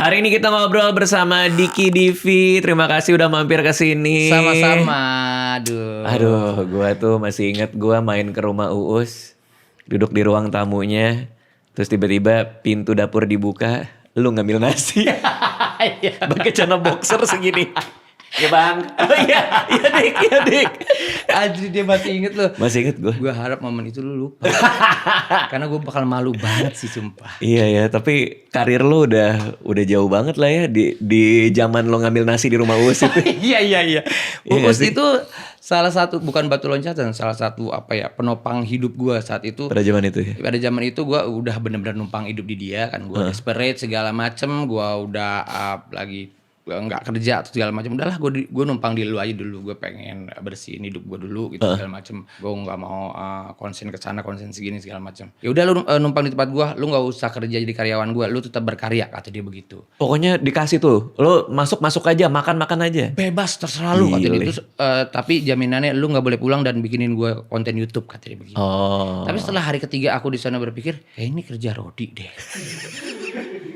Hari ini kita ngobrol bersama Diki Divi. Terima kasih udah mampir ke sini. Sama-sama. Aduh, gua tuh masih inget gua main ke rumah Uus, duduk di ruang tamunya, terus tiba-tiba pintu dapur dibuka, lu ngambil nasi. Pakai celana boxer segini. Ya bang. Oh iya dik. Anjir dia masih inget loh. Masih inget gue. Gue harap momen itu lu lupa. Karena gue bakal malu banget sih sumpah. Iya ya, tapi karir lu udah jauh banget lah ya di zaman lo ngambil nasi di rumah Uus itu. Iya. Iya Uus sih? itu salah satu, bukan batu loncatan, salah satu penopang hidup gue saat itu. Pada zaman itu ya. Pada zaman itu gue udah bener-bener numpang hidup di dia kan. Gue desperate segala macem. Gue udah lagi nggak kerja atau segala macam, udahlah gue numpang di lu aja dulu, gue pengen bersihin hidup gue dulu gitu segala macam, gue nggak mau konsen kesana konsen segini segala macam. Ya udah lu numpang di tempat gue, lu nggak usah kerja jadi karyawan gue, lu tetap berkarya, kata dia begitu. Pokoknya dikasih tuh, lo masuk aja, makan aja. Bebas terserah lu, kata dia. Terus tapi jaminannya lu nggak boleh pulang dan bikinin gue konten YouTube, kata dia begitu. Oh. Tapi setelah hari ketiga aku di sana berpikir, ini kerja Rodi deh.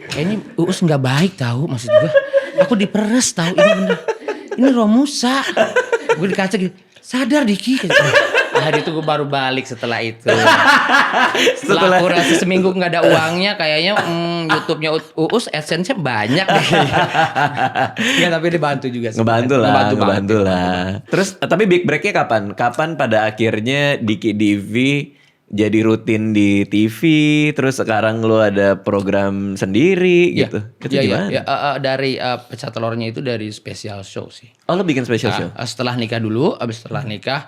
Kayaknya Uus nggak baik tahu, maksud gue. Aku diperes tahu, ini bener. Ini Romusa. Gue di kaca gitu, sadar Diki. Hari itu gue baru balik setelah itu. Setelah aku rasa seminggu nggak ada uangnya, kayaknya YouTube-nya Uus AdSense-nya banyak deh. Ya tapi dibantu juga sih. Ngebantu lah. Terus tapi big break-nya kapan? Kapan pada akhirnya Diki Divi jadi rutin di TV, terus sekarang lo ada program sendiri gitu. Itu gimana? Dari pecah telurnya itu dari special show sih. Oh, lo bikin special show? Setelah nikah dulu, abis setelah nikah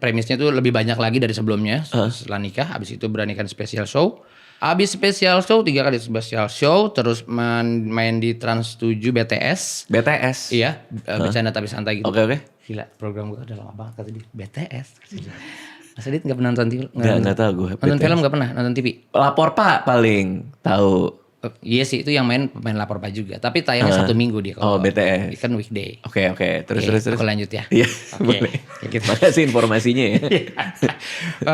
premisnya tuh lebih banyak lagi dari sebelumnya. Setelah nikah, abis itu beranikan special show. Abis special show 3 kali special show, terus main di Trans 7 BTS. BTS? Iya, bercanda tapi santai gitu. Oke. Gila, program gue udah lama banget kata dia. BTS. Mas Adit gak pernah nonton TV? Gak tahu gue. Nonton film gak pernah? Nonton TV? Lapor Pak paling tahu. Iya sih, itu yang main pemain Lapor Pak juga. Tapi tayangnya 1 minggu dia. Oh, BTS. Kan weekday. Oke. Terus. Aku lanjut ya. Iya, boleh. Makasih informasinya ya.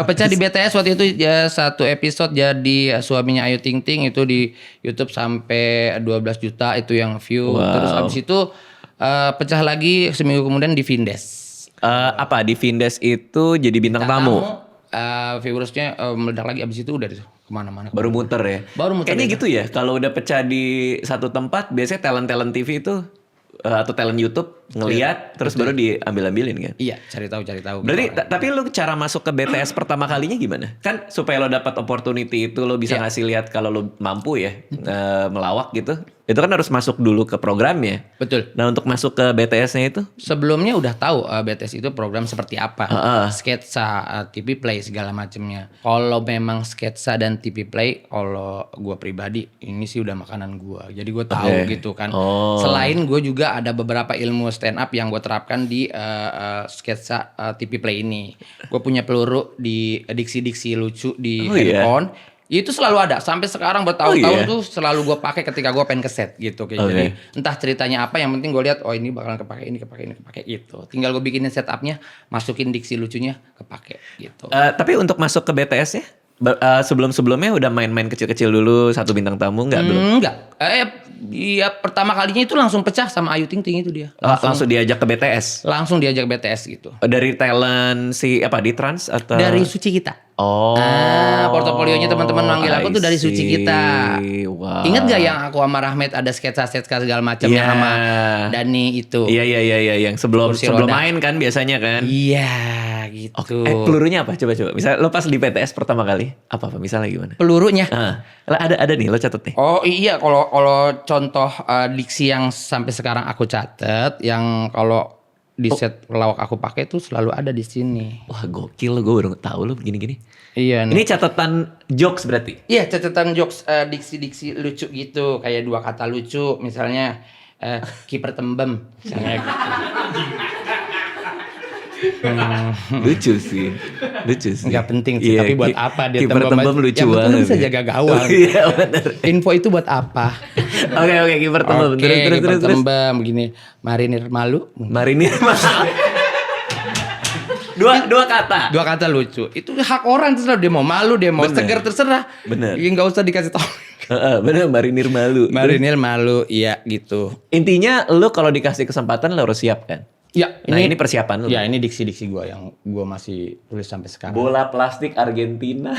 Pecah di BTS waktu itu ya, 1 episode jadi suaminya Ayu Ting Ting, itu di YouTube sampai 12 juta itu yang view. Wow. Terus abis itu pecah lagi seminggu kemudian di Vindes. Apa di Vindes itu jadi bintang tamu? Viewersnya meledak lagi, abis itu udah kemana-mana. Baru muter ya? Kayaknya gitu ya, kalau udah pecah di satu tempat, biasanya talent TV itu atau talent YouTube ngeliat terus baru diambil-ambilin kan? Iya, cari tahu. Berarti tapi lu cara masuk ke BTS pertama kalinya gimana? Kan supaya lo dapat opportunity itu lo bisa ngasih lihat kalau lo mampu ya melawak gitu. Itu kan harus masuk dulu ke programnya. Betul. Nah, untuk masuk ke BTS-nya itu? Sebelumnya udah tahu BTS itu program seperti apa. Sketsa, TV play segala macamnya. Kalau memang sketsa dan TV play, kalau gue pribadi ini sih udah makanan gue. Jadi gue tahu gitu kan. Selain gue juga ada beberapa ilmu stand up yang gue terapkan di sketsa TV play ini. Gue punya peluru di diksi-diksi lucu di handphone. Itu selalu ada sampai sekarang bertahun-tahun tuh selalu gue pakai ketika gue pengen keset gitu kayak. Jadi entah ceritanya apa, yang penting gue lihat ini bakalan kepake gitu. Tinggal gue bikinin setupnya, masukin diksi lucunya, kepake gitu. Tapi untuk masuk ke BTS ya sebelumnya udah main-main kecil-kecil dulu, 1 bintang tamu belum? Enggak. Iya, pertama kalinya itu langsung pecah sama Ayu Ting Ting itu dia. Langsung diajak ke BTS. Langsung diajak BTS gitu. Dari talent di Trans atau dari Suci Kita. Oh. Portofolionya teman-teman manggil aku tuh dari Suci Kita. Wow. Ingat gak yang aku sama Rahmat ada sketsa segala macam yang sama Dani itu? Iya yang sebelum main kan biasanya kan? Iya gitu. Pelurunya apa? Coba. Misal lo pas di BTS pertama kali apa misalnya gimana? Pelurunya? Ada nih, lo catat nih. Oh iya, kalau contoh diksi yang sampai sekarang aku catat, yang kalau di set pelawak aku pakai tuh selalu ada di sini. Wah gokil, gue baru tahu lo begini-gini. Iya. Ini catatan jokes berarti? Iya, catatan jokes, diksi-diksi lucu gitu, kayak 2 kata lucu, misalnya kiper tembem, misalnya gitu. Lucu sih. Nggak penting sih, tapi buat apa dia tembem lucu banget. Yang penting bisa jaga gawang. Iya benar. Info itu buat apa? Oke, kiper tembem. Terus tembem begini, marinir malu. Dua kata. 2 kata lucu. Itu hak orang, terserah dia mau malu, dia mau segar, terserah. Bener. Ya nggak usah dikasih tahu. Bener, marinir malu. Marinir malu, iya gitu. Intinya lu kalau dikasih kesempatan lu harus siap kan? Ya, Nah ini persiapan lu. Ya ini diksi-diksi gue yang gue masih tulis sampai sekarang. Bola plastik Argentina.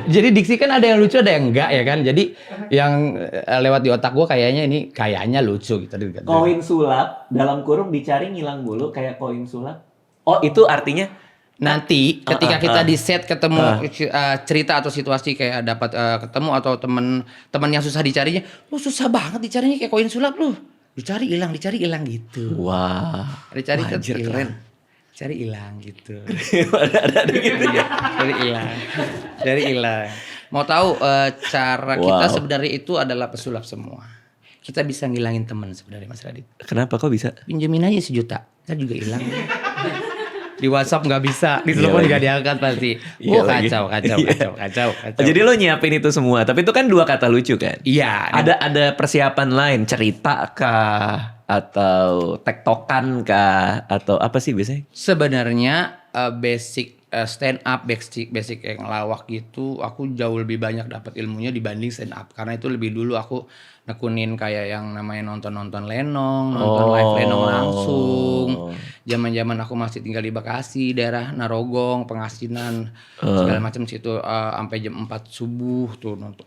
Jadi diksi kan ada yang lucu ada yang enggak ya kan. Jadi yang lewat di otak gue kayaknya lucu gitu. Koin sulap dalam kurung dicari ngilang mulu kayak koin sulap. Oh itu artinya nanti ketika kita di set ketemu cerita atau situasi kayak dapat ketemu atau teman yang susah dicarinya, lu susah banget dicarinya kayak koin sulap lu. Dicari hilang gitu. wah. Dicari Anjir, hilang. keren. Cari hilang gitu. ada gitu ya. Cari hilang. Mau tahu cara kita sebenarnya itu adalah pesulap semua. Kita bisa ngilangin teman sebenarnya Mas Radit. Kenapa kok bisa? Pinjemin aja 1 juta, kan juga hilang. Di WhatsApp nggak bisa, di telepon nggak diangkat pasti. Kacau. Jadi lo nyiapin itu semua, tapi itu kan 2 kata lucu kan? Iya. Ada persiapan lain, cerita kah? Atau tektokan kah? Atau apa sih biasanya? Sebenarnya basic stand up, basic yang lawak gitu, aku jauh lebih banyak dapat ilmunya dibanding stand up. Karena itu lebih dulu aku nekunin kayak yang namanya nonton Lenong, nonton live Lenong langsung. Zaman-zaman aku masih tinggal di Bekasi, daerah Narogong, Pengasinan, segala macam situ sampai jam 4 subuh tuh nonton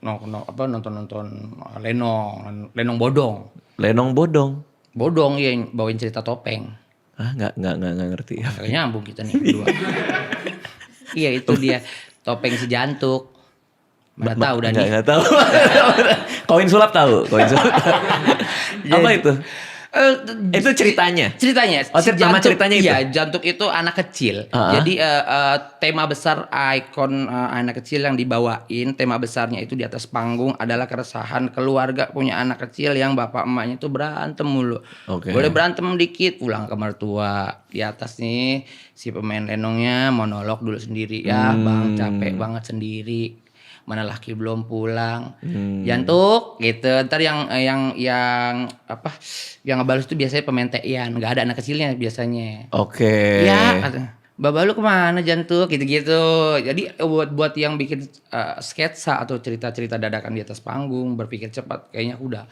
Lenong bodong. Lenong bodong. Bodong ya bawain cerita topeng. Ah nggak ngerti. Kayaknya nyambung kita nih berdua. Iya itu dia topeng si jantuk. Mana tahu dan nggak tahu. Koin sulap tahu. Apa itu? Itu ceritanya. Oh, nama ceritanya itu. Iya, jantuk itu anak kecil. Jadi tema besar ikon anak kecil yang dibawain, tema besarnya itu di atas panggung adalah keresahan keluarga punya anak kecil yang bapak emaknya itu berantem mulu. Okay. Boleh berantem dikit pulang ke mertua. Di atas nih si pemain lenongnya monolog dulu sendiri. Ya, Bang, capek banget sendiri. Mana laki belum pulang, jantuk gitu. Ntar yang ngebalas itu biasanya pemain TI-an, nggak ada anak kecilnya biasanya. Oke. Ya, Baba lu kemana jantuk gitu-gitu. Jadi buat yang bikin sketsa atau cerita-cerita dadakan di atas panggung, berpikir cepat, kayaknya udah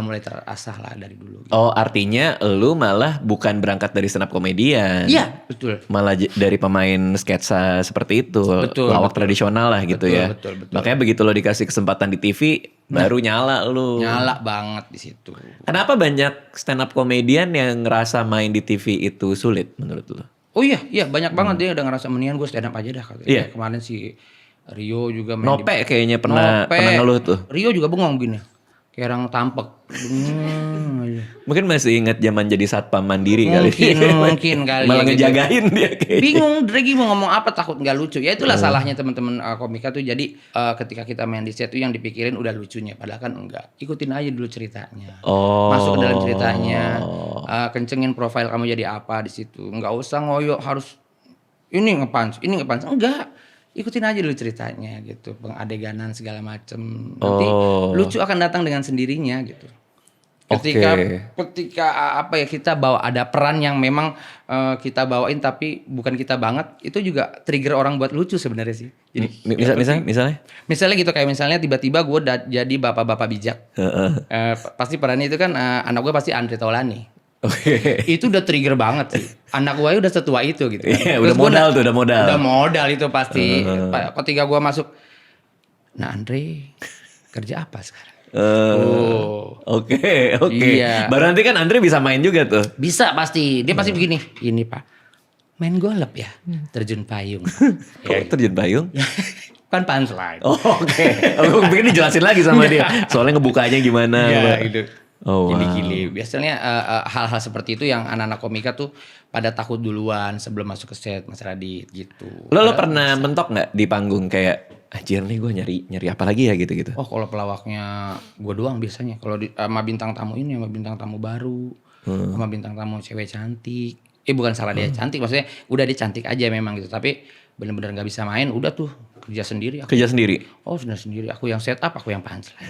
mulai terasah lah dari dulu. Gitu. Oh artinya lu malah bukan berangkat dari stand up komedian. Iya betul. Malah dari pemain sketsa seperti itu. Betul. Lawak tradisional lah gitu ya. Betul. Makanya begitu lo dikasih kesempatan di TV baru nyala lu. Nyala banget di situ. Kenapa banyak stand up komedian yang ngerasa main di TV itu sulit menurut lo? Oh iya banyak banget dia udah ngerasa mendingan gue stand up aja dah katanya. Iya. Kemarin si Rio juga main Nope kayaknya pernah ngeluh tuh. Rio juga bengong gini. Kayak orang tampek. Mungkin masih ingat zaman jadi satpam mandiri kali. Mungkin kali. Malah ya, ngejagain gitu. dia kayaknya. Bingung Dregi mau ngomong apa takut nggak lucu. Ya itulah salahnya teman-teman komika tuh. Jadi ketika kita main di set tuh yang dipikirin udah lucunya. Padahal kan enggak. Ikutin aja dulu ceritanya. Masuk ke dalam ceritanya. Kencengin profil kamu jadi apa di situ. Nggak usah ngoyo harus ini nge-punch. Enggak. Ikutin aja dulu ceritanya gitu, pengadeganan segala macem. Nanti lucu akan datang dengan sendirinya gitu. Ketika apa ya kita bawa ada peran yang memang kita bawain tapi bukan kita banget, itu juga trigger orang buat lucu sebenarnya sih. Jadi misalnya gitu kayak misalnya tiba-tiba gue jadi bapak-bapak bijak. Pasti perannya itu kan anak gue pasti Andre Taulani. Itu udah trigger banget sih. Anak gue udah setua itu gitu kan. Yeah, udah modal. Udah modal itu pasti. Ketika gue masuk, nah Andre kerja apa sekarang? Oke. Iya. Baru nanti kan Andre bisa main juga tuh. Bisa pasti. Dia pasti begini. Ini Pak, main golep ya, terjun payung. Kok terjun payung? Kan punchline. Oke. Aku pikir dijelasin lagi sama dia. Soalnya ngebukanya gimana. Iya gitu. Wow. Gili-gili. Biasanya hal-hal seperti itu yang anak-anak komika tuh pada takut duluan sebelum masuk ke set Mas Radit gitu. Lo pernah mentok nggak di panggung kayak anjir nih gue nyari apa lagi ya gitu-gitu? Oh kalau pelawaknya gue doang biasanya. Kalau sama bintang tamu ini sama bintang tamu baru, sama bintang tamu cewek cantik. Bukan salah dia cantik, maksudnya udah dia cantik aja memang gitu. Tapi benar-benar nggak bisa main, udah tuh kerja sendiri. Oh sudah sendiri. Aku yang set up, aku yang punchline.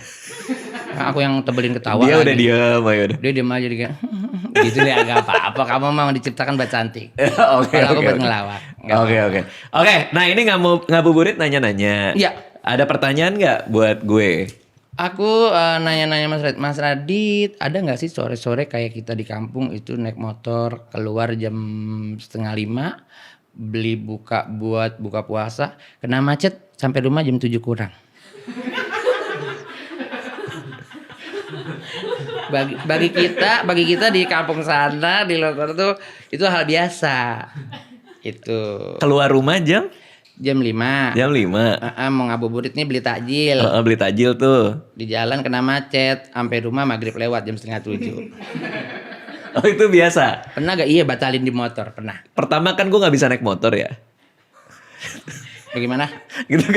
Aku yang tebelin ketawa. Dia lagi. udah diam aja. Dia diam aja dia kayak Gitu deh, gak apa-apa. Kamu mau diciptakan buat cantik. Kalau aku buat ngelawak. Oke. Nah ini ngabuburit nanya-nanya. Iya. Ada pertanyaan nggak buat gue? Aku nanya-nanya Mas Radit, ada nggak sih sore-sore kayak kita di kampung itu naik motor keluar jam 4:30, beli buat buka puasa, kena macet sampai rumah jam 7 kurang. bagi kita di kampung sana di Lotor tuh itu hal biasa. Itu Keluar rumah jam 5. Jam 5. Mau ngabuburit nih beli takjil. Beli takjil tuh. Di jalan kena macet, sampai rumah maghrib lewat jam 6:30. Oh itu biasa. Pernah gak? Iya, batalin di motor, pernah. Pertama kan gue nggak bisa naik motor ya. Bagaimana? Gitu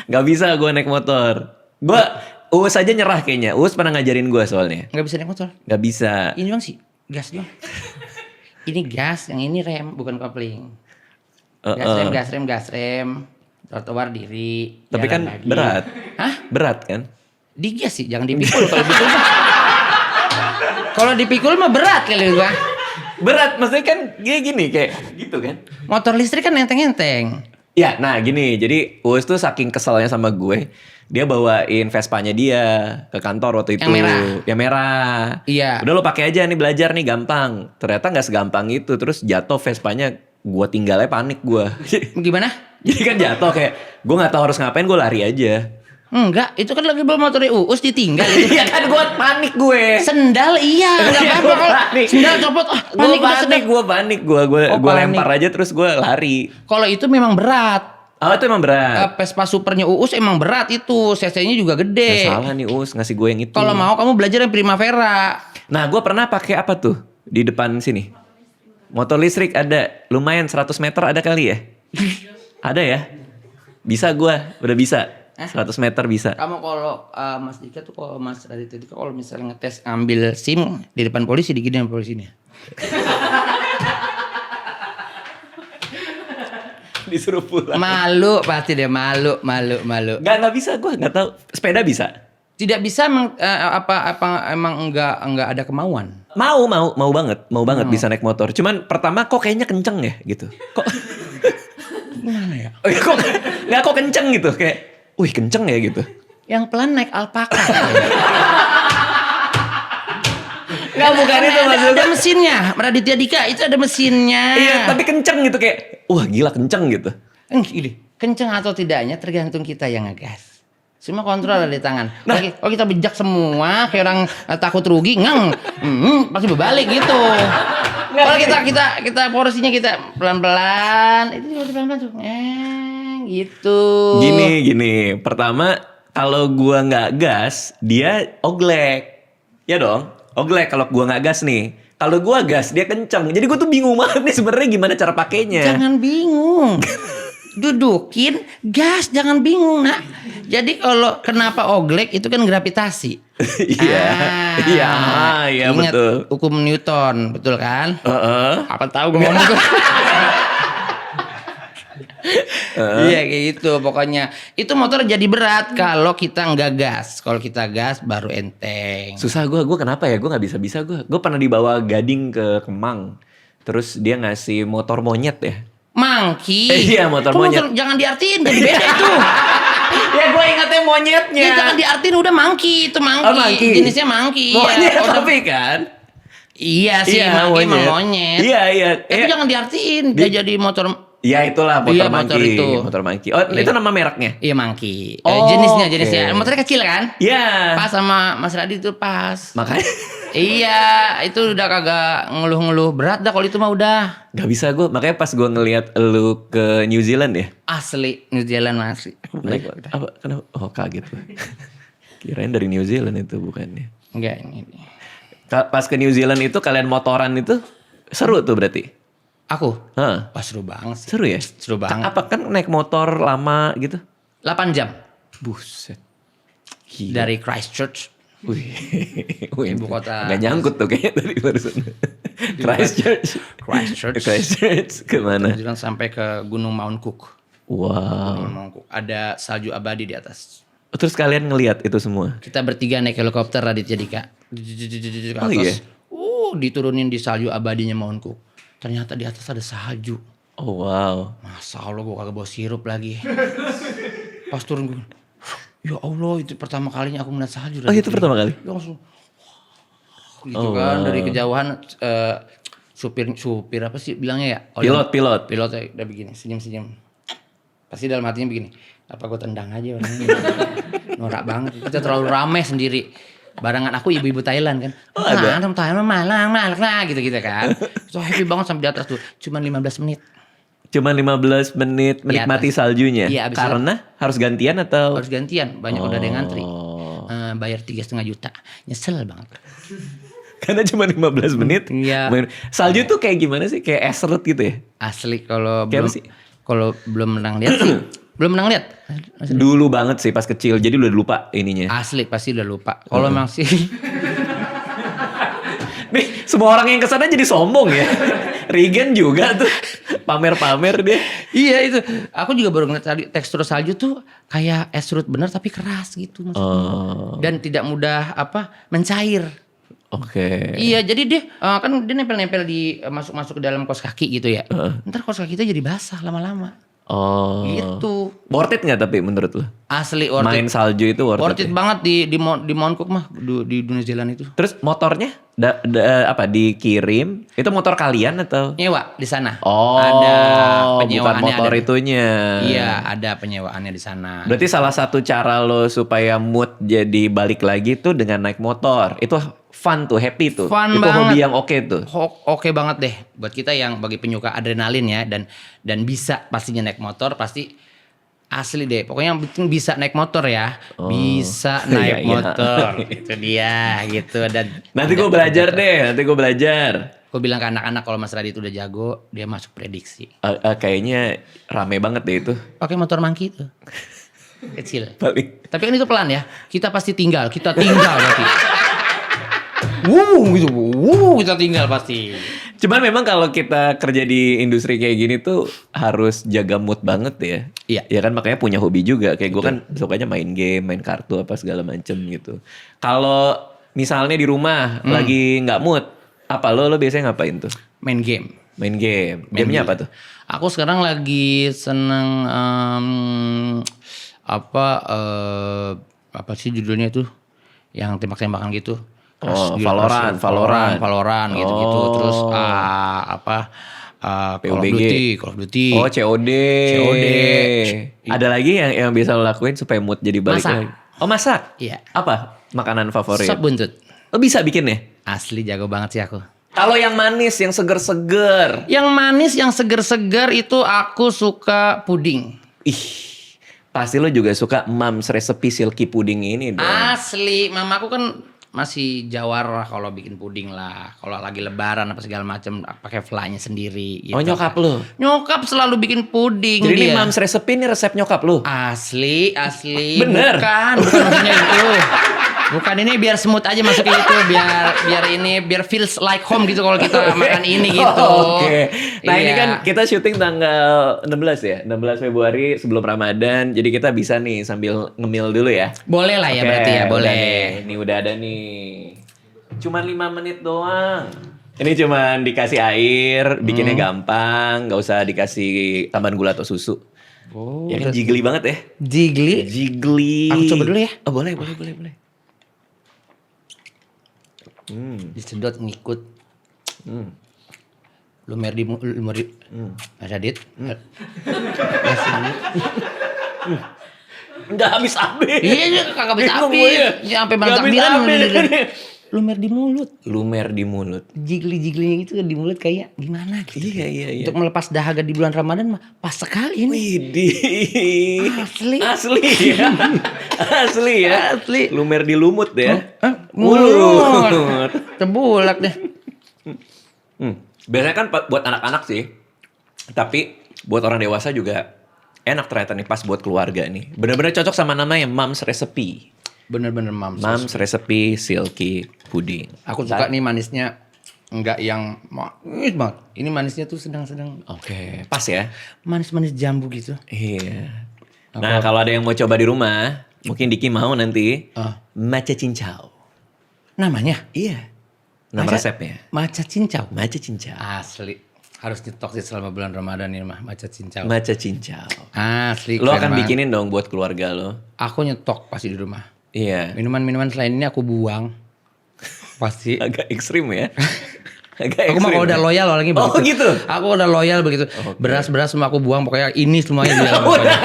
nggak bisa gue naik motor. Gue Uus aja nyerah kayaknya. Uus pernah ngajarin gue soalnya. Nggak bisa naik motor. Nggak bisa. Ini doang sih, gas doang. Ini gas, yang ini rem, bukan kopling. Gas rem. Trotoar diri. Tapi kan lagi. berat. Hah? Berat kan? Digas sih, jangan dipikul. Kalau dipikul mah. Kalau dipikul mah berat kali gua. Berat, maksudnya kan gini kayak gitu kan? Motor listrik kan enteng-enteng. Ya, nah gini. Jadi Uus tuh saking keselnya sama gue, dia bawain Vespanya dia ke kantor waktu itu. Yang merah. Yang merah. Iya. Udah lo pakai aja nih, belajar nih gampang. Ternyata nggak segampang itu. Terus jatuh Vespanya, gue tinggalnya panik gue. Gimana? Jadi kan jatuh kayak gue nggak tahu harus ngapain, gue lari aja. Enggak, itu kan lagi bawa motornya Uus ditinggal. Iya kan gue panik gue. Sendal iya, enggak apa-apa kalau sendal copot. Gue panik, gue lempar aja terus gue lari. Kalau itu memang berat. Oh itu emang berat. Vespa Supernya Uus emang berat itu, cc-nya juga gede. Gak salah nih Uus ngasih gue yang itu. Kalau mau kamu belajar yang Primavera. Nah gue pernah pakai apa tuh di depan sini? Motor listrik ada, lumayan 100 meter ada kali ya? Ada ya? Bisa gue, udah bisa. 100 meter bisa. Kamu kalau Mas Dika tuh, kalau Mas Raditya Dika kalau misalnya ngetes ambil SIM di depan polisi, diginiin sama polisinya. Disuruh pulang. Malu pasti deh, malu. Gak bisa gue, gak tahu. Sepeda bisa? Tidak bisa emang enggak ada kemauan. Mau banget bisa naik motor. Cuman pertama kok kayaknya kenceng ya gitu. Kok Gimana ya? kok kenceng gitu kayak, wih kenceng ya gitu. Yang pelan naik alpaka. Nggak bukan itu maksudnya. Ada mesinnya, Raditya Dika itu ada mesinnya. Iya tapi kenceng gitu kayak, wah gila kenceng gitu. Kenceng atau tidaknya tergantung kita yang ngegas. Semua kontrol ada di tangan. Kalau kita bejak semua kayak orang takut rugi, pasti berbalik gitu. Kalau kita porsinya kita pelan-pelan, itu juga pelan-pelan tuh. Gitu. Gini. Pertama kalau gua nggak gas, dia oglek. Ya dong, oglek kalau gua nggak gas nih. Kalau gua gas dia kenceng. Jadi gua tuh bingung banget nih sebenarnya gimana cara pakainya. Jangan bingung. Dudukin gas, jangan bingung nak. Jadi kalau kenapa oglek itu kan gravitasi. Iya Ingat betul. hukum Newton, betul kan? Apa tahu gue ngomong tuh. Iya kayak gitu pokoknya. Itu motor jadi berat kalau kita nggak gas. Kalau kita gas baru enteng. Susah gue kenapa ya? Gue nggak bisa gue. Gue pernah dibawa Gading ke Kemang. Terus dia ngasih motor monyet ya. Mangki. Iya motor monyet. Jangan diartiin jadi beda itu. Ya gue ingatnya monyetnya. Ya jangan diartiin udah mangki itu mangki. Oh, mangki. Jenisnya mangki. Monyet ya. tapi kan. Iya sih mangki emang monyet. Iya. Tapi jangan diartiin dia jadi motor. Ya itulah motor mangki. Motor mangki. Oh itu nama mereknya? Iya mangki. Oh, jenisnya. Okay. Motornya kecil kan? Iya. Pas sama Mas Radit itu pas. Makanya. Iya, itu udah kagak ngeluh-ngeluh berat dah kalau itu mah udah. Gak bisa gue, makanya pas gue ngeliat lu ke New Zealand ya. Asli, New Zealand masih. Naik, apa? Kenapa? Oh kaget gue. Kirain dari New Zealand itu bukannya. Enggak ini. Pas ke New Zealand itu kalian motoran itu seru tuh berarti? Aku? Hah? Wah seru banget sih. Seru ya? Seru banget. Apa kan naik motor lama gitu? 8 jam. Buset. Gila. Dari Christchurch. Wih, Ibu kota. Gak nyangkut tuh kayaknya dari barusan. Christchurch kemana? Jalan sampai ke Gunung Mount Cook. Wow. Gunung Mount Cook. Ada salju abadi di atas. Terus kalian ngelihat itu semua? Kita bertiga naik helikopter Raditya Dika. Oh iya? diturunin di salju abadinya Mount Cook. Ternyata di atas ada salju. Oh wow. Masa Allah gue kagak bawa sirup lagi. Pas turun gue, ya Allah itu pertama kalinya aku melihat salju. Oh itu pertama kali? Ya langsung gitu kan dari kejauhan supir apa sih bilangnya ya? Pilot. Pilotnya udah begini senyum. Pasti dalam hatinya begini, apa gue tendang aja orangnya. Norak banget. Kita terlalu ramai sendiri. Barangan aku ibu-ibu Thailand kan. Ada. Thailand malang gitu-gitu kan. So happy banget sampai di atas tuh. Cuman 15 menit. Cuma 15 menit menikmati saljunya. Iya, abis karena harus gantian atau? Harus gantian. Banyak udah ada yang ngantri. Bayar 3,5 juta. Nyesel banget. Karena cuma 15 menit. Iya. Salju tuh kayak gimana sih? Kayak es serut gitu ya? Asli kalau Kayak belum apa sih? kalau belum pernah lihat sih. Belum pernah lihat. Dulu banget sih pas kecil. Jadi udah lupa ininya. Asli pasti udah lupa. Kalau emang sih Nih semua orang yang kesana jadi sombong ya. Regen juga tuh pamer-pamer dia. iya itu. Aku juga baru ngeliat tadi tekstur salju tuh kayak es serut bener tapi keras gitu maksudnya. Dan tidak mudah mencair. Oke. Iya, jadi dia kan dia nempel-nempel di masuk ke dalam kaos kaki gitu ya. Ntar kaos kaki itu jadi basah lama-lama. Oh. Gitu. Worth it gak tapi menurut lo? Asli worth it. Main salju itu worth Worth it it ya? banget di Mount Cook mah di New Zealand itu. Terus motornya dikirim? Itu motor kalian atau? Nyewa di sana. Oh, ada bukan penyewaannya. motor itunya. Iya, ada penyewaannya di sana. Berarti salah satu cara lo supaya mood jadi balik lagi tuh dengan naik motor. Itu fun tuh, happy tuh. Fun itu banget. hobi yang oke tuh. Oke banget deh buat kita yang bagi penyuka adrenalin ya dan bisa pastinya naik motor pasti asli deh. Pokoknya yang penting bisa naik motor ya. Bisa naik Iya, iya. motor. Itu dia gitu dan Nanti gue belajar deh, Gue bilang ke anak-anak kalau Mas Radit udah jago, dia masuk prediksi. Kayaknya rame banget deh itu. Pakai motor mangki itu. Kecil. Paling. Tapi kan itu pelan ya. Kita tinggal berarti. Kita tinggal pasti. Cuman memang kalau kita kerja di industri kayak gini tuh harus jaga mood banget ya. Iya. Ya kan makanya punya hobi juga. Kayak gue kan sukanya main game, main kartu apa segala macem gitu. Kalau misalnya di rumah lagi nggak mood, apa lo biasanya ngapain tuh? Main game. Main game. Gamenya apa tuh? Aku sekarang lagi seneng apa sih judulnya tuh? Yang tembak-tembakan gitu. Oh, Gila, Valorant gitu-gitu. Oh. Terus PUBG. Call of Duty. Oh, COD. COD. Ada lagi yang bisa lo lakuin supaya mood jadi balik Masak. lagi? Oh, masak? Iya. Apa makanan favorit? Sop buntut. Lo bisa bikin ya? Asli jago banget sih aku. Kalau yang manis, yang seger-seger. Yang manis, yang seger-seger itu aku suka puding. Ih, pasti lo juga suka Mom's Recipe Silky Pudding ini dong. Asli, mamaku kan masih jawara kalau bikin puding lah. Kalau lagi lebaran apa segala macam pakai fly-nya sendiri gitu. Oh, nyokap lo? Nyokap selalu bikin puding. Jadi ini dia. Mom's Recipe ini resep nyokap lo? Asli. Bener? Bukan maksudnya itu. Bukan ini biar smooth aja masukin itu biar feels like home gitu kalau kita makan ini gitu. Oke. Nah ini Iya. kan kita syuting tanggal 16 ya. 16 Februari sebelum Ramadan. Jadi kita bisa nih sambil ngemil dulu ya. Boleh lah ya Oke, berarti ya, udah boleh. nih. Ini udah ada nih. Cuman 5 menit doang. Ini cuman dikasih air, bikinnya gampang, nggak usah dikasih tambahan gula atau susu. Oh, Ya kan jiggly banget ya. Jiggly. Jiggly. Aku coba dulu ya. Oh, boleh. Disedot ngikut. Lumer di Mas Adit. Nggak habis-habis. Iya, kagak bisa Bingung habis. gue ya. Ya, sampai bang Nggak takbiran habis-habis. lumer di mulut. Lumer di mulut. Jiggly-jigglynya gitu di mulut kayak gimana gitu. Iya. Untuk melepas dahaga di bulan Ramadan mah pas sekali ini. Widih. Asli. Asli ya. Asli ya. Asli. Lumer di lumut ya. Mulut. Cebulak deh. Biasanya kan buat anak-anak sih. Tapi buat orang dewasa juga enak ternyata nih pas buat keluarga nih. Bener-bener cocok sama namanya Mom's Recipe. Bener-bener mams. Mom's Recipe Silky Pudding. Aku suka nih manisnya enggak yang manis banget. Ini manisnya tuh sedang-sedang Oke, pas ya. manis-manis jambu gitu. Iya. Nah, kalau ada yang mau coba di rumah, mungkin Diki mau nanti Ah. matcha cincau. Namanya? Iya. Nama resepnya? Matcha cincau. Matcha cincau. Asli. Harus nyetok sih selama bulan Ramadan ini mah matcha cincau. Matcha cincau. Asli. Lo keren akan banget. bikinin dong buat keluarga lo. Aku nyetok pasti di rumah. Iya. Minuman-minuman selain ini aku buang. Pasti. Agak ekstrim ya. Agak Aku mah ekstrim kalau udah ya. loyal orangnya Oh, begitu. gitu? Aku udah loyal begitu. Oke. Beras-beras semua aku buang pokoknya ini semuanya dia. Pokoknya.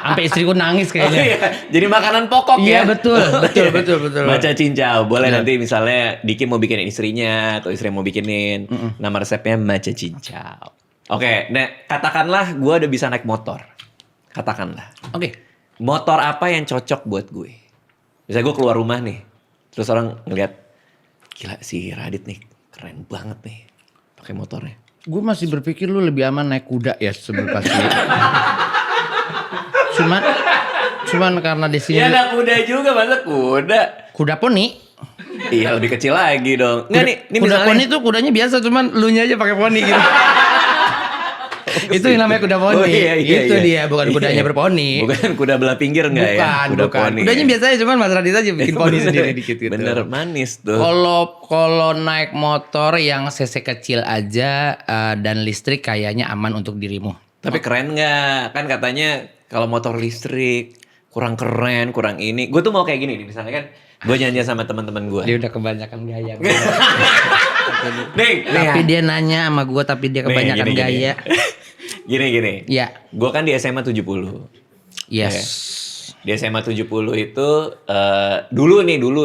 Sampai istriku nangis Oh kayaknya. iya, jadi makanan pokok Iya, ya? betul, betul, betul, betul. Matcha cincau, boleh Betul. nanti misalnya Diki mau bikinin istrinya atau istri mau bikinin. Nama resepnya matcha cincau. Oke, nah katakanlah gue udah bisa naik motor. Katakanlah. Oke. Motor apa yang cocok buat gue? Misalnya gue keluar rumah nih, terus orang ngeliat, gila si Radit nih, keren banget nih pakai motornya. Gue masih berpikir lu lebih aman naik kuda ya sebelum pasti. Cuman karena di sini Ya anak kuda juga, masa kuda? kuda poni. Iya lebih kecil lagi dong. Nggak nih, ini Kuda misalnya. poni tuh kudanya biasa cuman lu nya aja pakai poni gitu. Itu yang namanya kuda poni. Oh, iya, Itu iya. dia bukan kudanya Iya. berponi. Bukan kuda belah pinggir enggak ya? Bukan, Kuda bukan. poni. Kudanya biasa aja cuman Mas Radit aja bikin poni sendiri dikit gitu. Bener manis tuh. Kalau naik motor yang cc kecil aja dan listrik kayaknya aman untuk dirimu. Tapi keren nggak? Kan katanya kalau motor listrik kurang keren, kurang ini. Gue tuh mau kayak gini nih, misalnya kan gue janjian sama teman-teman gue. Dia udah kebanyakan gaya. Nih, Tapi dia nanya sama gue tapi dia kebanyakan gini, gaya. Gini. Ya. Gue kan di SMA 70. Yes. Di SMA 70 itu dulu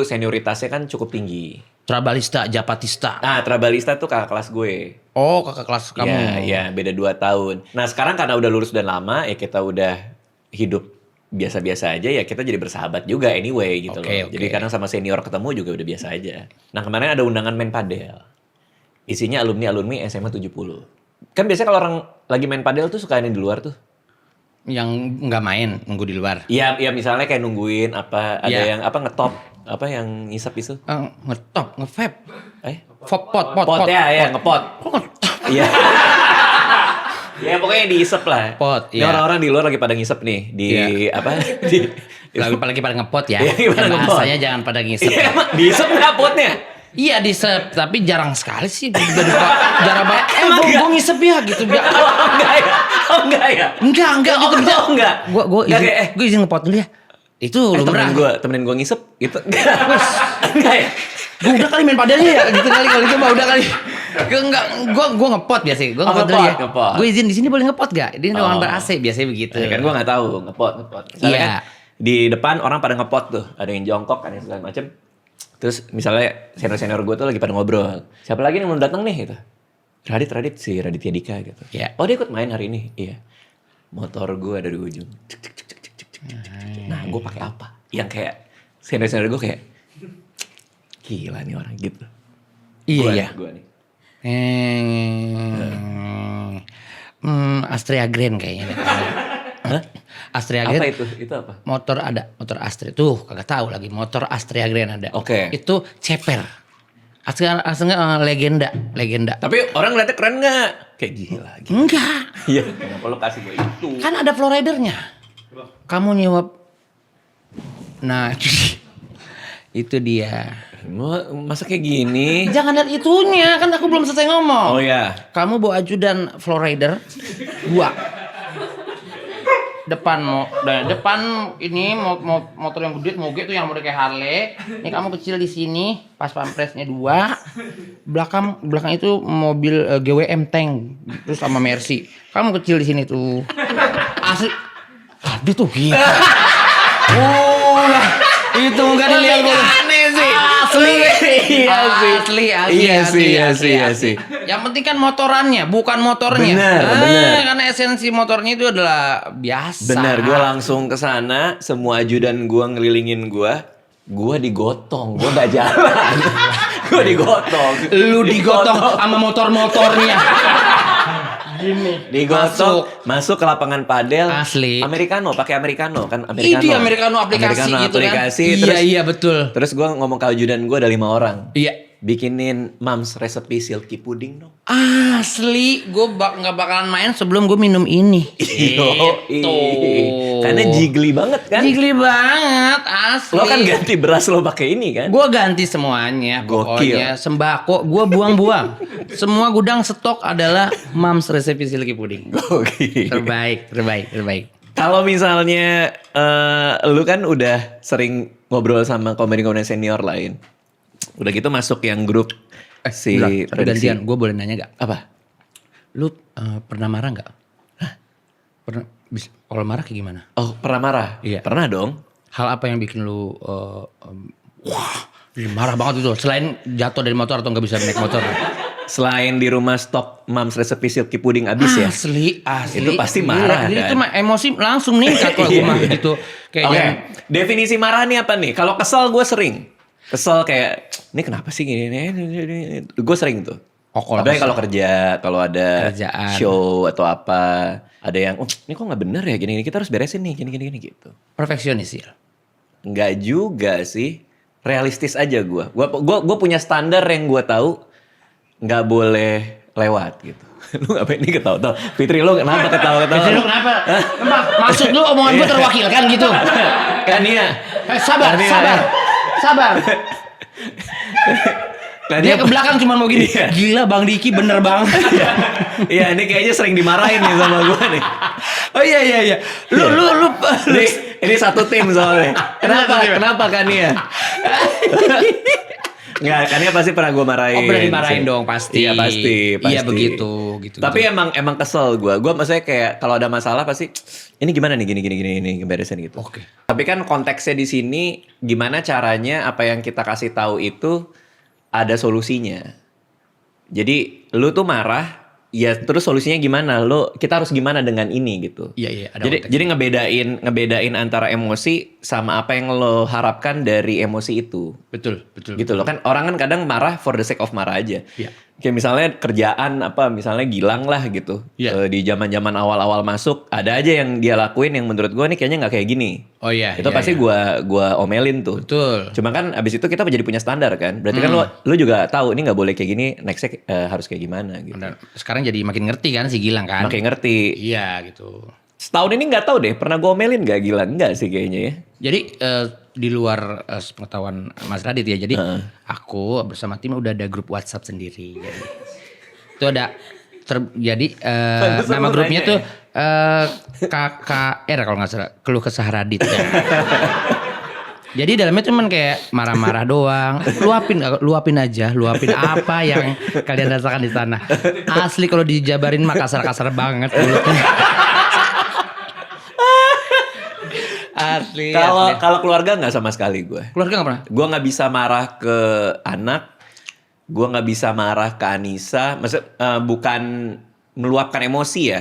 senioritasnya kan cukup tinggi. Trabalista, Japatista. Nah, Trabalista tuh kakak kelas gue. Oh, kakak kelas kamu. Iya, beda 2 tahun. Nah, sekarang karena udah lulus dan lama, ya kita udah hidup biasa-biasa aja, ya kita jadi bersahabat juga anyway gitu Oke, loh. oke. Jadi kadang sama senior ketemu juga udah biasa aja. Nah, kemarin ada undangan main padel. Isinya alumni SMA 70. Kan biasanya kalau orang lagi main padel tuh suka ini di luar tuh. Yang nggak main, nunggu di luar. Iya, misalnya kayak nungguin apa, ada Iya. yang apa ngetop, apa yang ngisap itu. Ngetop, nge-vape. Pot. Pot ya, ngepot. Kok ngetop? Iya. Ya pokoknya diisep lah. Pot, Ini iya. orang-orang di luar lagi pada ngisep nih di Iya. apa? Di Apalagi pada ngepot ya. Iya, pada ngepot. Bahasanya jangan pada ngisep. Iya, emang diisep nggak potnya? Iya disep, tapi jarang sekali sih. Jarang banget. Emang Gue ngisep ya gitu. Oh enggak ya? Oh enggak ya? Enggak gitu. Oh enggak. Gue Enggak, izin, kayak, gue izin ngepot dulu ya. Itu lumrah. temenin gue ngisep gitu. Enggak ya? Gue udah kali main padelnya ya gitu kali kalau itu mah udah kali. Gue ngepot biasa. Gue ngepot dulu ya. ngepot. Gue izin di sini boleh ngepot gak? Di ruangan Oh. ber-AC biasanya begitu. Kan gue nggak tahu ngepot. Misalnya Iya. kan di depan orang pada ngepot tuh, ada yang jongkok, ada yang segala macem. Terus misalnya senior gue tuh lagi pada ngobrol. Siapa lagi nih mau datang nih gitu? Radit si Raditya Dika gitu. Iya. Oh dia ikut main hari ini. Iya. Motor gue ada di ujung. Cek, cek, cek, cek, cek, cek, cek. Nah gue pakai apa? Yang kayak senior gue kayak gila nih orang gitu. Iya. Gue nih. Astrea Grand kayaknya. Hah? Astrea Apa Grand. itu? Itu apa? Motor ada, motor Astrea tuh kagak tahu lagi. Motor Astrea Grand ada. Oke. Itu ceper. Aslinya legenda. Tapi orang ngeliatnya keren nggak? Kayak gila. Gitu. Enggak. Iya. Kenapa lo kasih gue itu? Kan ada flowridernya. Kamu nyewa. Nah, itu dia. Masa kayak gini? Jangan lihat itunya, kan aku belum selesai ngomong. Oh ya. Kamu bawa ajudan flowrider 2. Depan ini motor yang gede moge tuh yang model kayak Harley. Ini kamu kecil di sini, pas pampresnya 2. Belakang itu mobil GWM tank terus sama Mercy. Kamu kecil di sini tuh. Asli. Tadi tuh gitu. Itu enggak dilihat dulu. Aneh sih. Asli. Iya sih. Yang penting kan motorannya, bukan motornya. Bener. Karena esensi motornya itu adalah biasa. Bener, gue langsung ke sana, semua ajudan gue ngelilingin gue digotong, gue gak jalan. Gue digotong. Lu digotong sama motor-motornya. Gini. Digotong, masuk ke lapangan padel. Asli. Americano, pakai Americano kan? Americano. Itu Americano aplikasi gitu aplikasi, kan. terus, Iya betul. Terus gue ngomong ke ajudan gue ada 5 orang. Iya. bikinin Mams resepi silky pudding dong. Asli, gue nggak bakalan main sebelum gue minum ini. Gitu. Karena jiggly banget kan? Jiggly banget, asli. Lo kan ganti beras lo pakai ini kan? Gue ganti semuanya, Gokil. pokoknya sembako gue buang-buang. Semua gudang stok adalah Mams resepi silky pudding. Gokil. Terbaik. Kalau misalnya lu kan udah sering ngobrol sama komedi-komedi senior lain. Udah gitu masuk yang grup si Tapi prediksi. gantian, gue boleh nanya gak? Apa? Lu pernah marah gak? Pernah? Kalau marah kayak gimana? Oh, pernah marah? Iya. Pernah dong. Hal apa yang bikin lu wah, marah banget itu? Selain jatuh dari motor atau nggak bisa naik motor? Selain di rumah stok Mams resepi silky pudding abis ya. Asli. Itu pasti marah, Gila, kan? itu mah emosi langsung ningkat kalau gue Iya. mah gitu. Kayak Oke, yang- definisi marah nih apa nih? Kalau kesel gue sering. Kesel kayak, ini kenapa sih gini? Gue sering tuh. Oh, kalau apalagi kesel. kalau kerja, kalau ada Kerjaan. show atau apa. Ada yang, ini kok gak bener ya gini-gini. Kita harus beresin nih, gini-gini gitu. perfeksionis ya. Enggak juga sih. Realistis aja gue. Gue punya standar yang gue tahu nggak boleh lewat gitu. Lu ngapain ini ketawa-tawa? Fitri lu kenapa ketawa-ketawa? Jadi lu kenapa? Maksud lu omongan gue terwakilkan gitu? Kan iya. Sabar. Dia ke belakang cuma mau gini. Iya. Gila Bang Diki bener banget. Iya, ini kayaknya sering dimarahin nih sama gue nih. Oh iya. Lu Ini satu tim soalnya. Kenapa Kania? Enggak, Kania pasti pernah gue marahin. Oh, pernah dimarahin dong, pasti. Iya pasti. Iya, begitu, gitu. Tapi emang kesel gue. Gue maksudnya kayak kalau ada masalah pasti ini gimana nih gini beresin gitu. Oke. Tapi kan konteksnya di sini gimana caranya apa yang kita kasih tahu itu ada solusinya. Jadi lu tuh marah, ya terus solusinya gimana? Kita harus gimana dengan ini gitu. Iya, ada Jadi konteks. jadi ngebedain antara emosi sama apa yang lo harapkan dari emosi itu. Betul. Gitu loh kan orang kan kadang marah for the sake of marah aja. Iya. Kayak misalnya kerjaan misalnya Gilang lah gitu. Iya. Di zaman-zaman awal-awal masuk ada aja yang dia lakuin yang menurut gue nih kayaknya nggak kayak gini. Oh iya. Itu iya, pasti iya. gua omelin tuh. Betul. Cuma kan abis itu kita jadi punya standar kan. Berarti kan lo juga tahu ini nggak boleh kayak gini, nextnya harus kayak gimana gitu. Benar. Sekarang jadi makin ngerti kan si Gilang kan? Makin ngerti. Iya gitu. Setahun ini nggak tahu deh, pernah gue omelin nggak Gilang? Nggak sih kayaknya ya. Jadi di luar pengetahuan Mas Radit ya. Jadi aku bersama tim udah ada grup WhatsApp sendiri. Jadi, itu ada jadi Pantesan nama lu grupnya nanya tuh KKR kalau nggak salah, Keluh Kesah Radit. Ya. Jadi dalamnya cuman kayak marah-marah doang, luapin apa yang kalian rasakan di sana. Asli kalau dijabarin mah kasar-kasar banget mulutnya. Asli. Kalau keluarga nggak sama sekali gue. Keluarga nggak pernah. Gue nggak bisa marah ke anak, gue nggak bisa marah ke Anissa. Maksud bukan meluapkan emosi ya,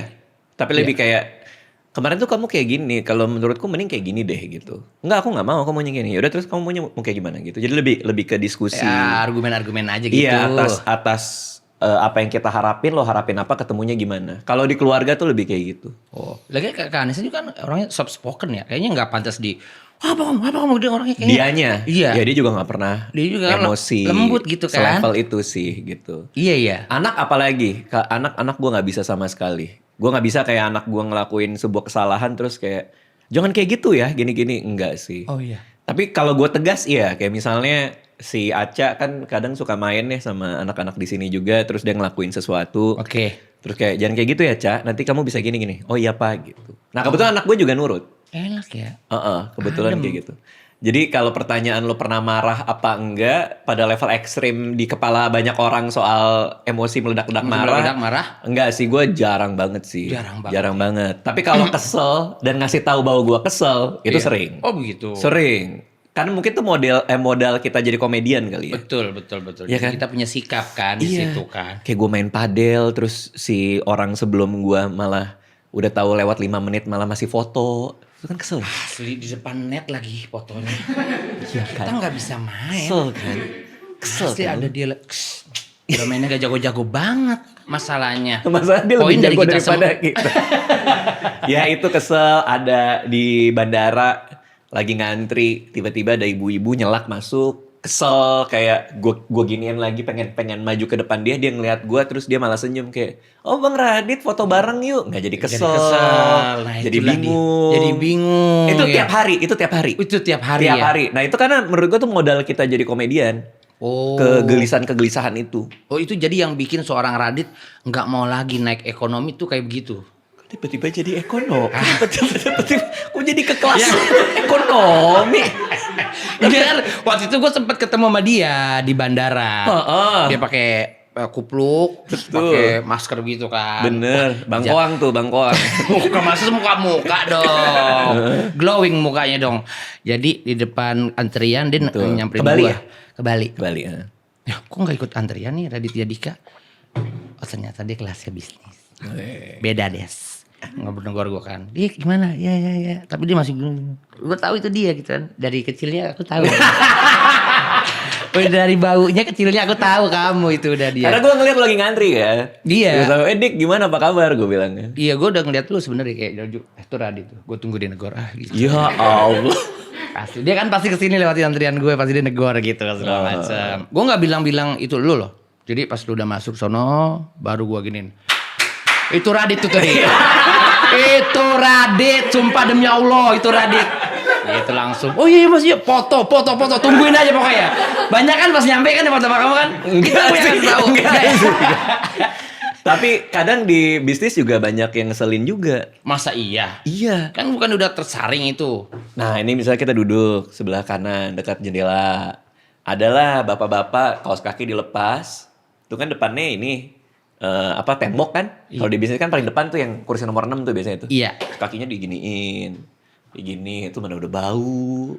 tapi lebih kayak kemarin tuh kamu kayak gini. Kalau menurutku mending kayak gini deh gitu. Enggak, aku nggak mau. Aku maunya gini. Yaudah terus kamu maunya mau kayak gimana gitu. Jadi lebih ke diskusi. Ya, argumen-argumen aja gitu. Iya atas apa yang kita harapin, lo harapin apa, ketemunya gimana. Kalau di keluarga tuh lebih kayak gitu. Oh, lagi Kak Anissa juga kan orangnya soft spoken ya. Kayaknya nggak pantas di apa kamu dia orangnya kayaknya. Dianya, Iya. ya dia juga nggak pernah Dia juga emosi lembut gitu kan. selevel itu sih gitu. Iya. Anak apalagi, anak gue nggak bisa sama sekali. Gue nggak bisa kayak anak gue ngelakuin sebuah kesalahan terus kayak jangan kayak gitu ya, gini-gini enggak sih. Oh iya. Tapi kalau gue tegas iya, kayak misalnya si Aca kan kadang suka main nih sama anak-anak di sini juga, terus dia ngelakuin sesuatu. Oke. Terus kayak jangan kayak gitu ya Ca, nanti kamu bisa gini-gini. Oh iya Pak gitu. Nah kebetulan anak gue juga nurut. Enak ya. Kebetulan kayak gitu. Jadi kalau pertanyaan lo pernah marah apa enggak pada level ekstrim di kepala banyak orang soal emosi meledak-ledak marah. Enggak sih, gue jarang banget sih. Jarang banget. Tapi kalau kesel dan ngasih tahu bahwa gue kesel, itu Iya. sering. Oh begitu. Sering. Karena mungkin tuh modal kita jadi komedian kali ya. Betul. Iya kan? Kita punya sikap kan di situ kan. Kayak gue main padel, terus si orang sebelum gue malah udah tahu lewat 5 menit malah masih foto. Itu kan kesel. Asli di depan net lagi fotonya. Iya Kita nggak bisa main. Kesel kan. Kesel Pasti kan. ada dia. Udah mainnya gak jago-jago banget masalahnya. Masalah dia Poin lebih dari jago kita daripada semua. kita. Ya itu kesel, ada di bandara lagi ngantri, tiba-tiba ada ibu-ibu nyelak masuk. kesel kayak gue giniin lagi pengen maju ke depan dia ngeliat gue terus dia malah senyum kayak oh Bang Radit foto bareng yuk, nggak jadi kesel, Nah, jadi itulah bingung. jadi bingung Itu ya. tiap hari. Itu tiap hari Tiap ya. hari. Nah itu karena menurut gue tuh modal kita jadi komedian. Kegelisahan itu. Oh itu jadi yang bikin seorang Radit nggak mau lagi naik ekonomi tuh kayak begitu. Tiba-tiba jadi ekonomi. Tiba-tiba kok jadi ke kelas ekonomi. Ini kan waktu itu gue sempet ketemu sama dia di bandara. Dia pakai kupluk, terus pakai masker gitu kan. Bener, Bang Koang tuh, Bang Koang. Muka maksud muka dong. Glowing mukanya dong. Jadi di depan antrian dia nyamperin Ke Bali gua. ya? Ke Bali. Ke Bali. Ya, kok nggak ikut antrian nih Raditya Dika? Oh ternyata dia kelasnya bisnis. Beda des. Ngobrol-ngobrol gue kan. Dia gimana? Ya. Tapi dia masih gue tahu itu dia gitu kan. Dari kecilnya aku tahu. Dari baunya kecilnya aku tahu kamu itu udah dia. Karena gue ngeliat lo lagi ngantri ya. Iya. Gue tahu, Dik gimana apa kabar gue bilangnya. Iya gue udah ngeliat lu sebenarnya kayak itu Radit tuh. Gue tunggu dia negor gitu. Ya Allah. Pasti dia kan pasti kesini lewatin antrian gue, pasti dia negor gitu segala macam. Gue nggak bilang itu lu loh. Jadi pas lu udah masuk sono, baru gue giniin. Itu Radit tuh tadi. Itu Radit, sumpah demi Allah itu Radit. Nah, itu langsung. Oh iya Mas, iya foto, tungguin aja pokoknya. Banyak kan pas nyampe kan di foto sama kamu kan? Kita yang tahu. Tapi kadang di bisnis juga banyak yang ngeselin juga. Masa iya? Iya. Kan bukan udah tersaring itu. Nah ini misalnya kita duduk sebelah kanan dekat jendela. Adalah bapak-bapak kaos kaki dilepas. Itu kan depannya ini tembok kan. Kalau di bisnis kan paling depan tuh yang kursi nomor 6 tuh biasanya tuh. Iya. Kakinya diginiin. Digini itu mana udah bau.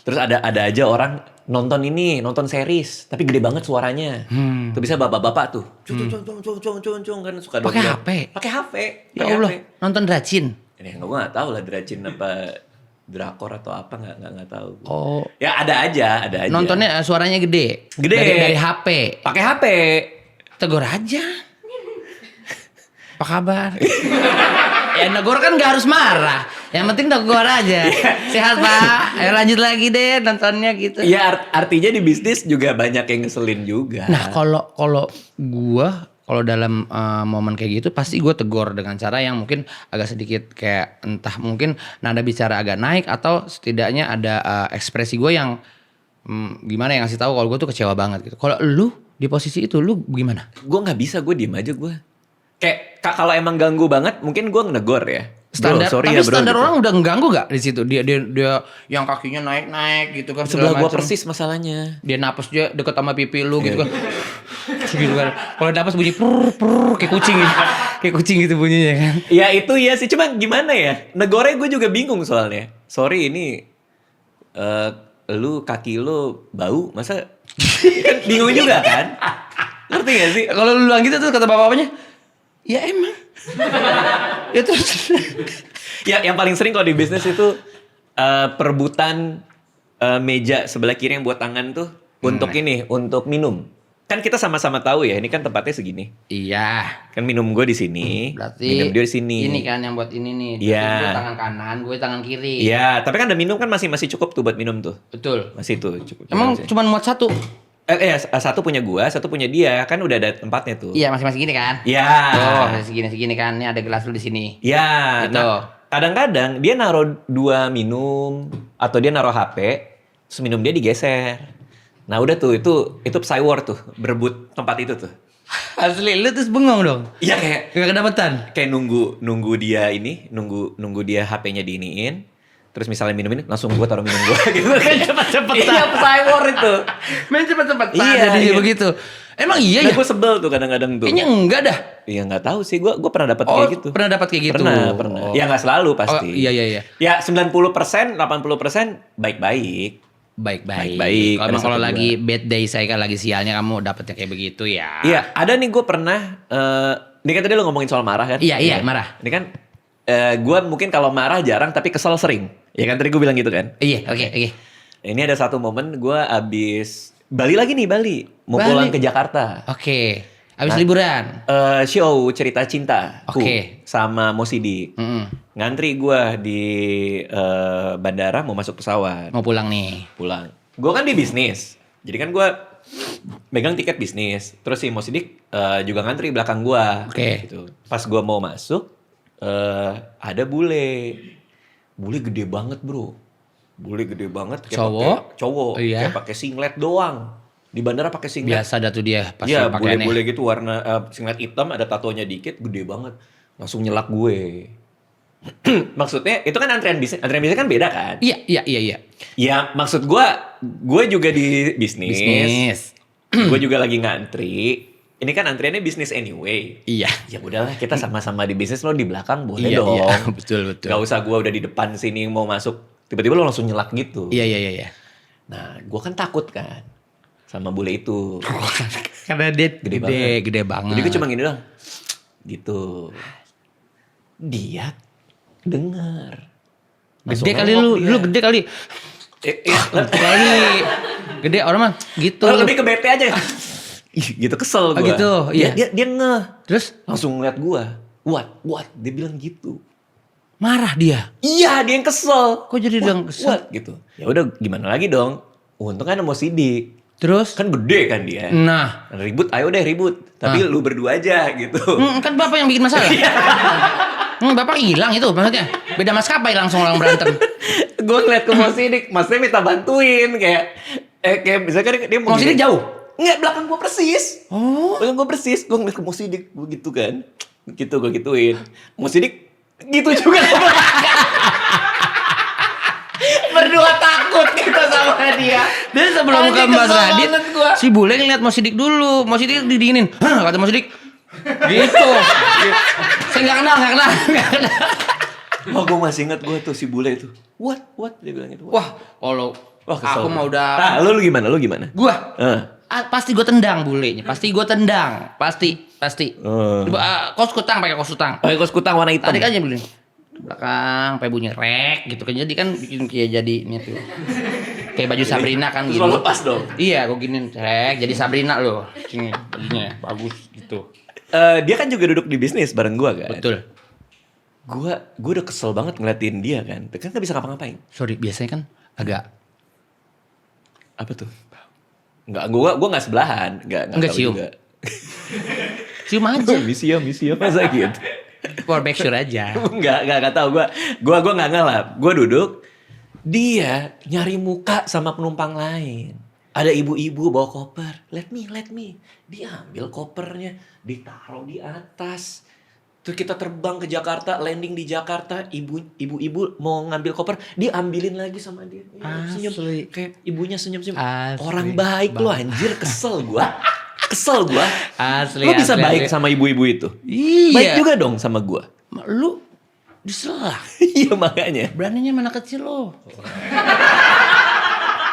Terus ada aja orang nonton series tapi gede banget suaranya. Tuh bisa bapak-bapak tuh. Cung kan suka Pakai HP. Pakai HP. Ya Allah, nonton Dracin. Ini gue nggak tahu lah Dracin apa drakor atau apa nggak tahu. Oh. Ya ada aja. Nontonnya suaranya gede. Dari HP. Pakai HP. Tegur aja. Apa kabar? Ya negor kan gak harus marah. Yang penting negor aja. Sehat Pak. Ayo lanjut lagi deh nontonnya gitu. Ya artinya di bisnis juga banyak yang ngeselin juga. Nah kalau dalam momen kayak gitu pasti gue tegur dengan cara yang mungkin agak sedikit kayak entah mungkin nada bicara agak naik atau setidaknya ada ekspresi gue yang gimana yang ngasih tahu kalau gue tuh kecewa banget gitu. Kalau lu di posisi itu lu gimana? Gue nggak bisa, gue diem aja gue. Kayak kalau emang ganggu banget mungkin gue negor ya. Standar, bro, sorry tapi ya, bro, standar gitu. orang udah ngeganggu gak di situ? Dia yang kakinya naik gitu kan. Sebelah gue macem. persis masalahnya. Dia napas dia deket sama pipi lu gitu kan. Gitu kan. Kalau napas bunyi pur kayak kucing gitu. Kayak kucing gitu bunyinya kan. Ya itu ya sih, cuma gimana ya? Negornya gue juga bingung soalnya. Sorry ini lu kaki lu bau, masa kan bingung juga kan? Ngerti gak sih? Kalau lu bilang gitu tuh kata bapak-bapaknya, ya emang. Ya terus. Ya yang paling sering kalau di bisnis itu perebutan meja sebelah kiri yang buat tangan tuh untuk minum. Kan kita sama-sama tahu ya, ini kan tempatnya segini. Iya. Kan minum gue di sini, Berarti minum dia di sini. Ini kan yang buat ini nih. Iya. Gue tangan kanan, gue tangan kiri. Iya, tapi kan ada minum kan masih cukup tuh buat minum tuh. Betul. Masih tuh cukup. Emang cuma muat satu? Satu punya gua, satu punya dia, kan udah ada tempatnya tuh. Iya, masing-masing gini kan? Iya. Oh, segini kan. Ini ada gelas lu di sini. Iya. Gitu. Nah, kadang-kadang dia naruh 2 minum atau dia naruh HP, terus minum dia digeser. Nah, udah tuh itu psy war tuh, berebut tempat itu tuh. Asli, lu terus bengong dong? Iya kayak Gak kedapetan? kayak nunggu dia dia HP-nya diiniin. Terus misalnya minum ini langsung gue taruh minum gue gitu kan. Cepet-cepetan. Iya, psy war itu. Main cepet-cepetan. Iya, Jadi iya. begitu. Emang iya Nah, ya? gue sebel tuh kadang-kadang tuh. Kayaknya enggak dah. Iya nggak tahu sih, gue pernah dapat kayak gitu. Pernah dapat kayak gitu. Pernah. Oh. Ya nggak selalu pasti. Oh, iya. Ya 90%, 80% baik-baik. Baik-baik. Ada Kalau satu lagi bad day saya kan lagi sialnya kamu dapetnya kayak begitu ya. Iya, ada nih gue pernah. Ini kan tadi lo ngomongin soal marah kan? Iya, marah. Ini kan gue mungkin kalau marah jarang, tapi kesel sering. Ya kan tadi gue bilang gitu kan? Iya, oke. Ini ada satu momen gue abis Bali lagi nih, Bali. Mau pulang ke Jakarta. Oke. Habis liburan. Show cerita cinta. Oke. Sama Mo Sidik. Ngantri gue di bandara mau masuk pesawat. Mau pulang nih. Pulang. Gue kan di bisnis. Jadi kan gue megang tiket bisnis. Terus si Mo Sidik juga ngantri belakang gue. Oke. Gitu. Pas gue mau masuk, ada bule. Bule gede banget bro. Bule gede banget. Cowok? Cowok. Iya. Kayak pakai singlet doang. Di bandara pakai singlet. Biasa dah tuh dia pasti Iya, pakaiannya. bule-bule gitu warna singlet hitam, ada tatonya dikit, gede banget. Langsung nyelak gue. Maksudnya itu kan antrian bisnis kan beda kan? Iya. Ya maksud gue juga di bisnis. Gue juga lagi ngantri. Ini kan antriannya bisnis anyway. Iya. Ya udahlah, kita sama-sama di bisnis, lo di belakang boleh Iya, dong. iya. Betul. Gak usah gue udah di depan sini mau masuk, tiba-tiba lo langsung nyelak gitu. Iya. Nah, gue kan takut kan sama bule itu. Karena dia gede banget. Jadi gue cuma gini doang. Gitu. Dia denger. Gede kali lu gede kali. Gede orang mah gitu. Lo lebih ke bete aja. Ih, gitu kesel gue. Oh gitu, iya. Dia ngeh. Terus Langsung ngeliat gue. What? Dia bilang gitu. marah dia. Iya, dia yang kesel. Kok jadi dia yang kesel? What? Gitu. Ya udah gimana lagi dong. Untung kan mau Sidik. Terus? Kan gede kan dia. Nah. Ribut, ayo deh ribut. Tapi lu berdua aja gitu. Kan bapak yang bikin masalah. Bapak hilang itu maksudnya. Beda maskapai langsung orang berantem. Gue ngeliat ke Mo Sidik, maksudnya minta bantuin kayak misalkan dia Mo Sidik jauh? Enggak, belakang gue persis. Oh. Belakang gue persis, gue ngeliat ke Mo Sidik begitu kan. Gitu gue gituin. Mo Sidik gitu juga. Berdua takut kita sama dia. Dan sebelum ke Mas Radit, si bule ngeliat Mo Sidik dulu. Mo Sidik didinginin. Kata Mo Sidik. Gitu. Saya nggak kenal. Oh, gue masih ingat gue tuh si bule itu. What? Dia bilang itu. Wah, kalau kesel. aku mau udah. Nah, lu gimana? Gua. Pasti gue tendang bulenya. Pasti. Kos kutang pakai kos kutang. Pakai kos kutang warna hitam. Tarik aja beli. Belakang, sampai bunyi rek gitu kan. Jadi kan bikin kayak jadi ini tuh. Kayak baju Sabrina kan Terus gitu. lo lepas dong. Iya, gue giniin rek jadi Sabrina loh. Sini bajunya bagus gitu. Dia kan juga duduk di bisnis bareng gue kan. Betul. Gue udah kesel banget ngeliatin dia kan. Kan gak bisa ngapa-ngapain. Sorry, biasanya kan agak Apa tuh? Enggak, gue gak sebelahan. Enggak tahu cium. juga. Cium aja. Misi masa gitu. For make sure aja. Enggak tahu gue gak ngalap. Gue duduk, dia nyari muka sama penumpang lain. Ada ibu-ibu bawa koper. Let me. Dia ambil kopernya, ditaruh di atas. Terus kita terbang ke Jakarta, landing di Jakarta, ibu-ibu mau ngambil koper, diambilin lagi sama dia. Senyum, kayak ibunya senyum-senyum. Orang baik lo anjir, kesel gua. Asli. Lo bisa baik sama ibu-ibu itu? Iya. Baik juga dong sama gua. Lu diselak. Iya makanya. Beraninya mana kecil lo.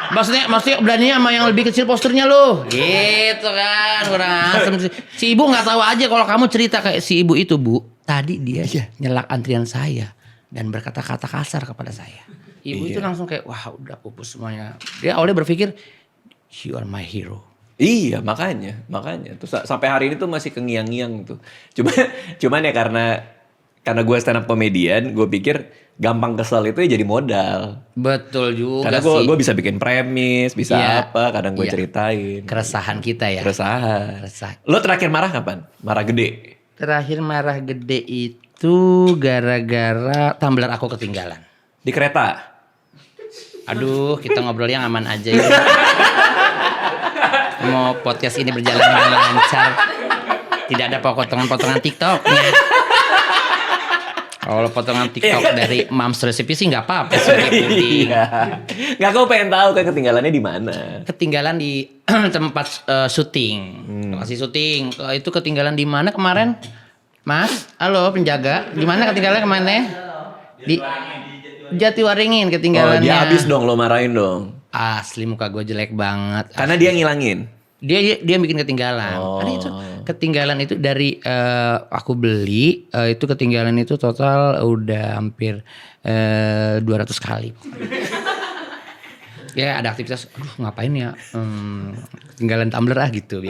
Maksudnya beraninya sama yang lebih kecil posturnya lo. Gitu kan. Kurang asem. Si ibu gak tahu aja kalau kamu cerita kayak si ibu itu, Bu. Tadi dia nyelak antrian saya. Dan berkata-kata kasar kepada saya. Ibu itu langsung kayak, wah udah pupus semuanya. Dia awalnya berpikir, you are my hero. Iya makanya. Terus sampai hari ini tuh masih kengiang-ngiang tuh. Cuman ya karena gue stand up comedian, gue pikir gampang kesel itu ya jadi modal. Betul juga karena sih. Gue bisa bikin premis, bisa apa, kadang gue ceritain. Keresahan kita ya. Keresahan. Lo terakhir marah kapan? Marah gede? Terakhir marah gede itu gara-gara tumbler aku ketinggalan. Di kereta? Aduh, kita ngobrol yang aman aja ya. Mau podcast ini berjalan dengan lancar. Tidak ada potongan-potongan TikToknya. Kalau potongan TikTok dari Mom's Recipe sih nggak apa-apa sih. Iya. Nggak, gue pengen tahu kan ketinggalannya di mana. Ketinggalan di tempat syuting, lokasi syuting. Itu ketinggalan di mana kemarin, Mas? Halo penjaga, di mana ketinggalan kemana? Di Jatiwaringin ketinggalannya. Oh, dia habis dong, lo marahin dong. Asli muka gue jelek banget. Karena dia ngilangin. Dia bikin ketinggalan. Karena itu ketinggalan itu dari aku beli itu ketinggalan itu total udah hampir 200 kali. Ya ada aktivitas, aduh ngapain ya ketinggalan tumbler gitu.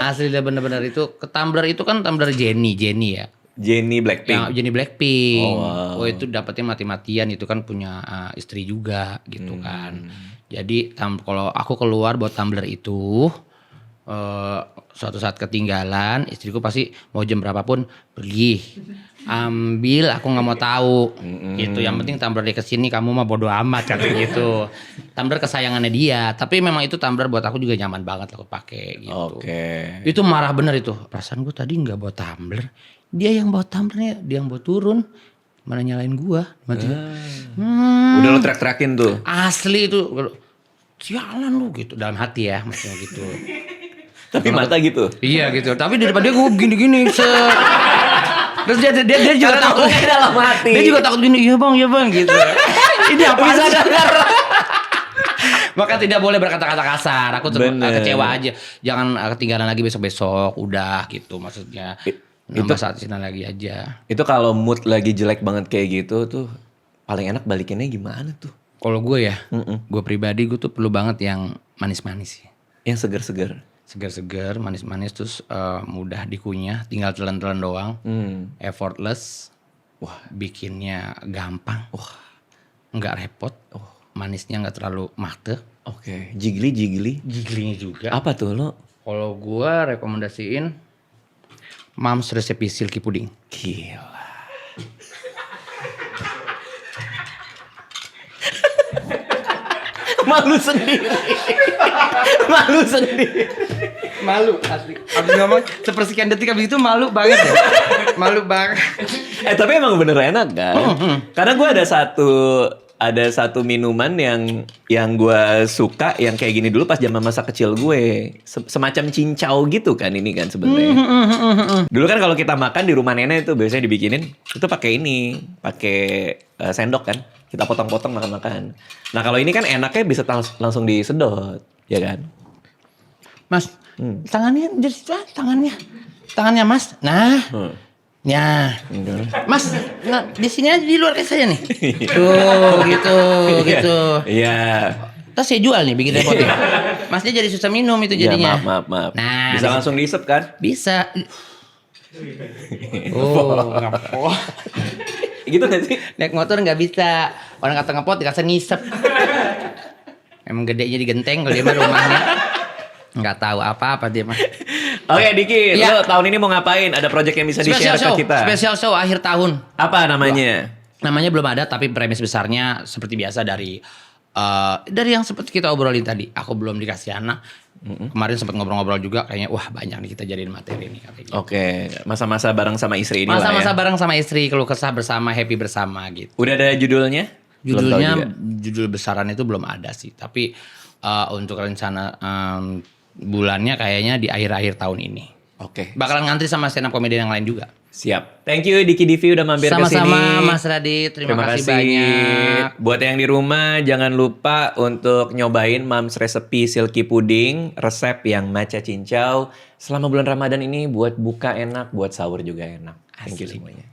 Asli dah bener-bener itu. Ke tumbler itu kan tumbler Jenny ya. Jenny Blackpink. Yang Jenny Blackpink. Oh, wow. Oh itu dapetnya mati-matian, itu kan punya istri juga gitu kan. Jadi kalau aku keluar buat tumbler itu suatu saat ketinggalan, istriku pasti mau jam berapapun pergi ambil, aku nggak mau tahu gitu. Yang penting tumbler dia kesini, kamu mah bodo amat kata gitu. Tumbler kesayangannya dia, tapi memang itu tumbler buat aku juga nyaman banget aku pakai gitu. Oke. Itu marah bener itu. Perasaan gue tadi nggak bawa tumbler, dia yang bawa tumblernya, dia yang bawa turun, mana nyalain gua. Udah lo track-trackin tuh. Asli itu, sialan lu gitu dalam hati ya, maksudnya gitu. Tapi mata gitu. Iya gitu. Tapi daripada gue gini-gini terus dia juga Karena takut dalam hati. Dia juga takut gini, iya bang gitu. Ini apa sih? Maka tidak boleh berkata-kata kasar. Aku kecewa aja. Jangan ketinggalan lagi besok-besok. Udah gitu maksudnya. Nambah saat sini lagi aja. Itu kalau mood lagi jelek banget kayak gitu tuh paling enak balikinnya gimana tuh? Kalau gue ya, gue pribadi gue tuh perlu banget yang manis-manis sih. Yang seger-seger. Segar-segar, manis-manis, terus mudah dikunyah, tinggal telan-telan doang, effortless, bikinnya gampang, nggak repot, manisnya nggak terlalu mate. Oke, jigli. Giglinya juga. Apa tuh lo? Kalau gua rekomendasiin Mom's Recipe Silky Pudding. Gila. Malu sendiri. Malu asli. Abis ngomong sepersekian detik abis itu malu banget ya. Malu banget. Tapi emang bener enak kan? Karena gue ada satu minuman yang gue suka yang kayak gini dulu pas zaman masa kecil gue. Semacam cincau gitu kan ini kan sebenarnya. Dulu kan kalau kita makan di rumah nenek itu biasanya dibikinin itu pakai sendok kan. Kita potong-potong makan-makan. Nah kalau ini kan enaknya bisa langsung disedot, ya kan? Mas, tangannya dari situ tangannya Mas. Nah, ya, Mas, nah, di sini aja di luar kayak saya nih. Tuh, gitu. Iya. Terus saya jual nih bikin repotin. Masnya jadi susah minum itu jadinya. Ya, maaf. Nah, bisa langsung diisep kan? Bisa. Oh, ngapot. Gitu gak sih? Naik motor nggak bisa. Orang kata ngepot dikasih ngisep. Emang gedenya di genteng kalau dia mah rumahnya. Nggak tahu apa-apa dia mah. Oke, Diki, Ya. lo tahun ini mau ngapain? Ada project yang bisa di-share ke kita? Special show akhir tahun. Apa namanya? Namanya belum ada, tapi premis besarnya seperti biasa dari yang seperti kita obrolin tadi. Aku belum dikasih anak. Kemarin sempat ngobrol-ngobrol juga, kayaknya wah banyak nih kita jadiin materi nih. Gitu. Oke, masa-masa bareng sama istri ini Masa-masa lah ya. bareng sama istri, keluh kesah bersama, happy bersama gitu. Udah ada judulnya? Belum tahu juga. Judul besaran itu belum ada sih. Tapi untuk rencana bulannya kayaknya di akhir-akhir tahun ini. Oke. Bakalan ngantri sama stand up comedian yang lain juga. Siap. Thank you Diki Divi udah mampir ke sini. Sama-sama Mas Radit, terima kasih banyak. Buat yang di rumah jangan lupa untuk nyobain Mom's Recipe Silky Pudding, resep yang maca cincau. Selama bulan Ramadan ini buat buka enak, buat sahur juga enak. Thank you semuanya.